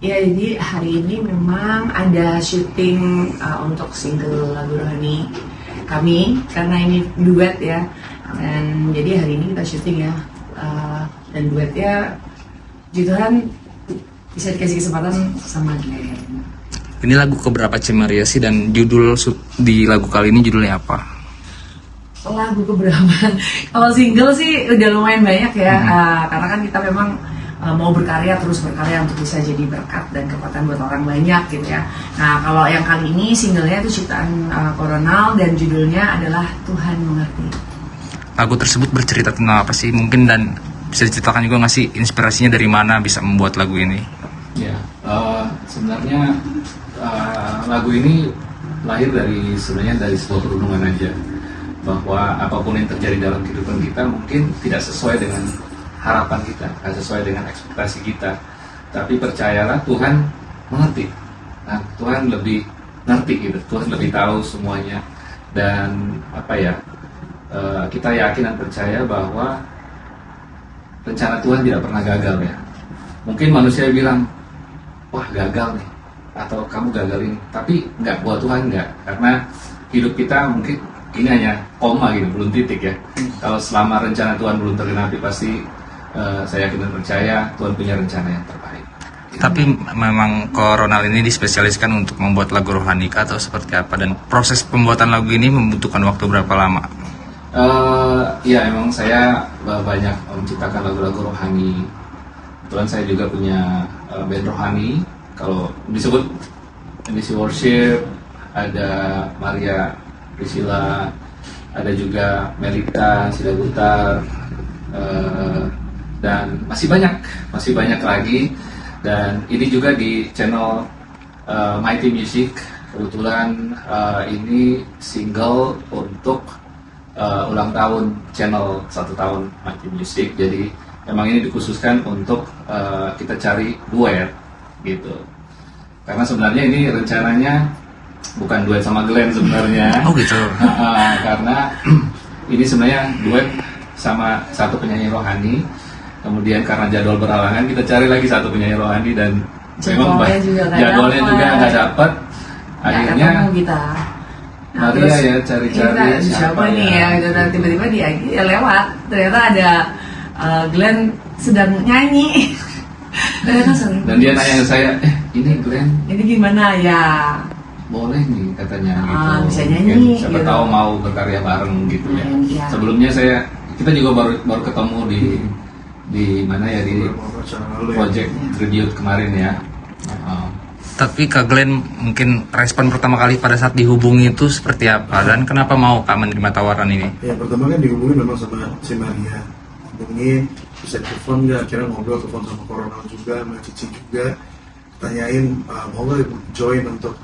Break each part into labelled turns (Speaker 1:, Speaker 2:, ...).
Speaker 1: Ya, jadi hari ini memang ada syuting untuk single lagu rohani kami, karena ini duet ya. Dan jadi hari ini kita syuting ya, dan duetnya puji Tuhan bisa dikasih kesempatan sama Glenn.
Speaker 2: Ini lagu keberapa Cimaria sih, dan judul di lagu kali ini judulnya apa?
Speaker 1: Lagu keberapa? Kalau single sih udah lumayan banyak ya, karena kan kita memang mau terus berkarya untuk bisa jadi berkat dan kekuatan buat orang banyak gitu ya. Nah, kalau yang kali ini singlenya itu ciptaan Coronal dan judulnya adalah Tuhan Mengerti.
Speaker 2: Lagu tersebut bercerita tentang apa sih mungkin, dan bisa diceritakan juga nggak sih inspirasinya dari mana bisa membuat lagu ini?
Speaker 3: Ya, sebenarnya lagu ini lahir dari sebuah perenungan aja, bahwa apapun yang terjadi dalam kehidupan kita mungkin tidak sesuai dengan harapan kita, tidak sesuai dengan ekspektasi kita, tapi percayalah Tuhan mengerti. Nah, Tuhan lebih ngerti gitu, Tuhan lebih tahu semuanya, dan kita yakin dan percaya bahwa rencana Tuhan tidak pernah gagal ya. Mungkin manusia bilang, wah gagal nih, atau kamu gagal ini, tapi enggak, buat Tuhan enggak, karena hidup kita mungkin ini hanya koma gitu, belum titik ya. Kalau selama rencana Tuhan belum tergenapi, pasti saya yakin dan percaya Tuhan punya rencana yang terbaik.
Speaker 2: Tapi memang Coronal ini dispesialiskan untuk membuat lagu rohani atau seperti apa, dan proses pembuatan lagu ini membutuhkan waktu berapa lama?
Speaker 3: Ya, emang saya banyak menciptakan lagu-lagu rohani. Kebetulan saya juga punya band rohani. Kalau disebut Embassy Worship, ada Maria Priscilla, ada juga Melita Sidagutar, dan masih banyak lagi. Dan ini juga di channel Mighty Music. Kebetulan ini single untuk ulang tahun channel 1 tahun Mighty Music. Jadi memang ini dikhususkan untuk kita cari duet gitu. Karena sebenarnya ini rencananya bukan duet sama Glenn sebenarnya.
Speaker 2: Oh gitu.
Speaker 3: Karena ini sebenarnya duet sama satu penyanyi rohani. Kemudian karena jadwal berhalangan, kita cari lagi satu penyanyi rohani, dan jadwalnya juga nggak dapat. Akhirnya
Speaker 1: kita. Nah,
Speaker 3: Maria ya cari-cari
Speaker 1: siapa nih ya, dan tiba-tiba dia lewat, ternyata ada Glenn sedang nyanyi.
Speaker 3: Dan dia nanya ke saya, ini Glenn,
Speaker 1: ini gimana ya?
Speaker 3: Boleh nih katanya gitu.
Speaker 1: Bisa nyanyi.
Speaker 3: Mungkin siapa
Speaker 1: gitu.
Speaker 3: tahu mau berkarya bareng gitu ya.
Speaker 1: Iya.
Speaker 3: Sebelumnya kita juga baru ketemu di mana ya, di project tribute kemarin ya.
Speaker 2: Tapi Kak Glenn, mungkin respon pertama kali pada saat dihubungi itu seperti apa, dan kenapa mau Kak menerima tawaran ini?
Speaker 4: Ya, pertama kan dihubungi memang sama si Maria, hubungi bisa telepon nggak, akhirnya ngobrol telepon sama Coronal juga, sama Cici juga, tanyain mau nggak join untuk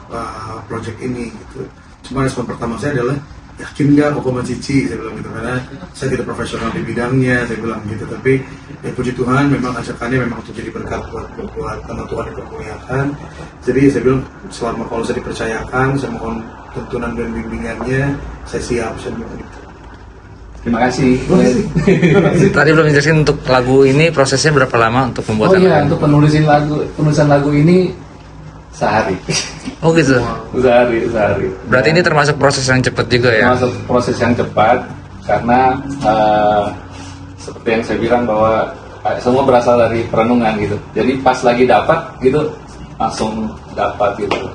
Speaker 4: project ini gitu. Cuma respon pertama saya adalah, yakin nggak aku sama Cici, saya bilang gitu, karena saya tidak profesional di bidangnya, saya bilang gitu. Tapi ya puji Tuhan, memang ajakannya memang untuk jadi berkat buat nama Tuhan dipermuliakan. Jadi saya bilang, selama kalau saya dipercayakan, saya mohon tuntunan dan bimbingannya, saya siap, saya bilang gitu.
Speaker 3: Terima kasih.
Speaker 2: Tadi belum dijelasin untuk lagu ini prosesnya berapa lama untuk pembuatan?
Speaker 3: Oh iya, untuk penulisan lagu ini sehari.
Speaker 2: Oh gitu.
Speaker 3: Sehari.
Speaker 2: Berarti ini termasuk proses yang cepat juga ya?
Speaker 3: Termasuk proses yang cepat, karena seperti yang saya bilang bahwa semua berasal dari perenungan gitu. Jadi pas lagi dapat gitu, langsung dapat gitu.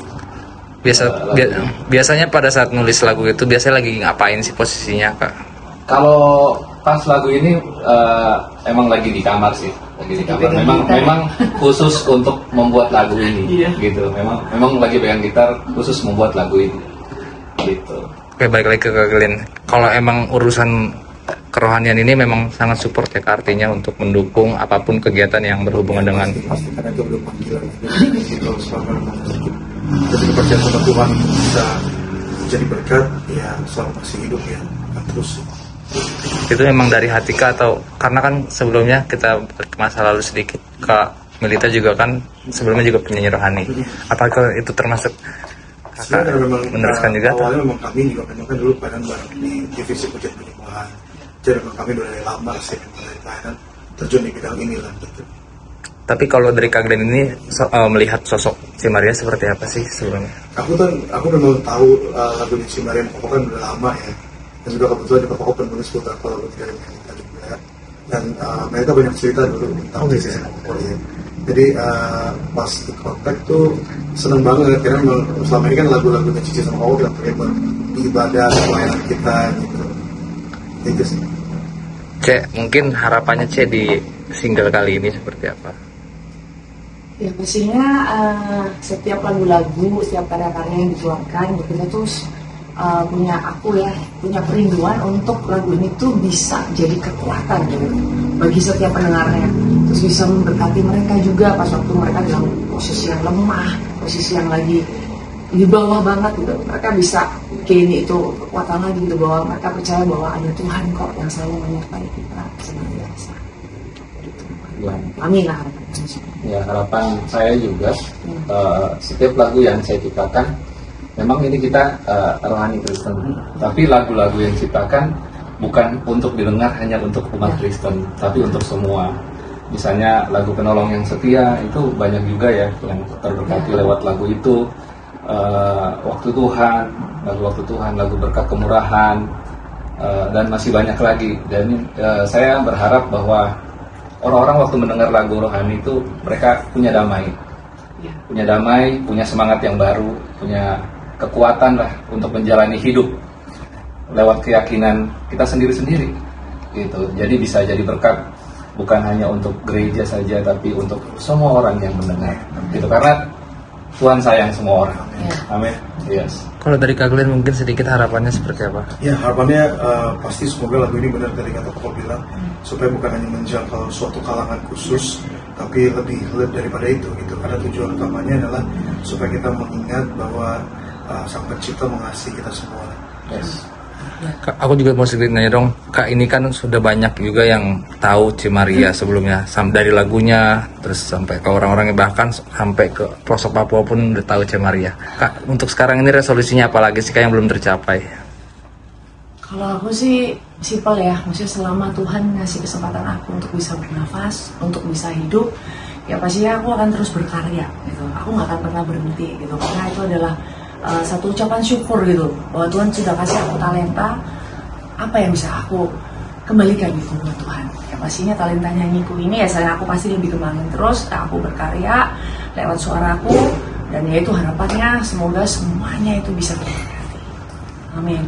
Speaker 2: Biasanya pada saat nulis lagu itu biasanya lagi ngapain sih posisinya, Kak?
Speaker 3: Kalau pas lagu ini emang lagi di kamar sih, lagi di kamar. Memang khusus untuk membuat lagu ini, gitu. Memang lagi pegang gitar khusus membuat lagu ini, gitu.
Speaker 2: Oke, balik lagi ke Kak Glenn. Kalau emang urusan kerohanian ini memang sangat support ya, Kak, artinya untuk mendukung apapun kegiatan yang berhubungan dengan.
Speaker 4: Pasti karena itu belum panggilan. Kalau selama jadi kepercayaan sama Tuhan bisa jadi berkat, ya selama masih hidup ya akan terus.
Speaker 2: Itu memang dari hati Kak, atau karena kan sebelumnya kita ke masa lalu sedikit, Kak Melita juga kan sebelumnya juga penyanyi rohani. Apakah itu termasuk Kakak meneruskan juga?
Speaker 4: Awalnya memang kami juga kan dulu bareng di divisi pujian penyembahan. Jadi memang kami udah dari lama sih dari Thailand terjun di bidang ini lah gitu.
Speaker 2: Tapi kalau dari Kak Glenn ini melihat sosok C. Maria seperti apa sih sebelumnya?
Speaker 4: Aku memang tahu lagu Si Maria Mokoko kan udah lama ya, dan juga kebetulan di Mokoko penulis beberapa lagu dari Melita juga, dan mereka banyak cerita dulu tentang Si Maria Mokoko ya. Jadi pas di kontak tuh seneng banget karena selama ini kan lagu-lagunya Cici sama Mokoko kita pakai buat ibadah pelayanan kita gitu. Itu sih.
Speaker 2: C, mungkin harapannya C di single kali ini seperti apa?
Speaker 1: Ya pastinya setiap lagu-lagu, setiap karya-karya yang dikeluarkan, kita terus punya kerinduan untuk lagu ini tuh bisa jadi kekuatan gitu bagi setiap pendengarnya, terus bisa memberkati mereka juga pas waktu mereka dalam posisi yang lemah, posisi yang lagi di bawah banget gitu, mereka bisa gain itu kekuatan lagi gitu, bahwa mereka percaya bahwa ada Tuhan kok yang selalu menyertai kita senantiasa. Amin lah harapan.
Speaker 3: Ya, harapan saya juga setiap lagu yang saya ciptakan, memang ini kita rohani Kristen, tapi lagu-lagu yang ciptakan bukan untuk didengar hanya untuk umat Kristen, tapi untuk semua. Misalnya lagu Penolong yang Setia itu banyak juga ya yang terberkati lewat lagu itu. Waktu Tuhan, lagu Berkat Kemurahan, dan masih banyak lagi. Dan saya berharap bahwa orang-orang waktu mendengar lagu rohani itu mereka punya damai, punya semangat yang baru, punya kekuatan lah untuk menjalani hidup lewat keyakinan kita sendiri-sendiri gitu. Jadi bisa jadi berkat bukan hanya untuk gereja saja, tapi untuk semua orang yang mendengar gitu, karena Tuhan sayang semua orang. Amin. Yes.
Speaker 2: Kalau dari Kak Glenn mungkin sedikit harapannya seperti apa?
Speaker 4: Ya, harapannya pasti semoga lagu ini benar dari kata Papa bilang, supaya bukan hanya menjangkau suatu kalangan khusus, tapi lebih daripada itu gitu. Karena tujuan utamanya adalah supaya kita mengingat bahwa Sang Pencipta mengasihi kita semua.
Speaker 3: Yes.
Speaker 2: Kak, aku juga mau sedikit nanya dong, Kak, ini kan sudah banyak juga yang tahu C. Maria sebelumnya, dari lagunya, terus sampai ke orang-orangnya, bahkan sampai ke pelosok Papua pun udah tahu C. Maria. Kak, untuk sekarang ini resolusinya apa lagi sih Kak yang belum tercapai?
Speaker 1: Kalau aku sih simpel ya, maksudnya selama Tuhan ngasih kesempatan aku untuk bisa bernafas, untuk bisa hidup, ya pastinya aku akan terus berkarya gitu. Aku nggak akan pernah berhenti gitu, karena itu adalah satu ucapan syukur gitu, bahwa Tuhan sudah kasih aku talenta, apa yang bisa aku kembalikan gitu buat Tuhan. Ya pastinya talenta nyanyiku ini ya saya aku pasti lebih kembangin terus, aku berkarya lewat suaraku, dan ya itu harapannya semoga semuanya itu bisa berkati. Amin.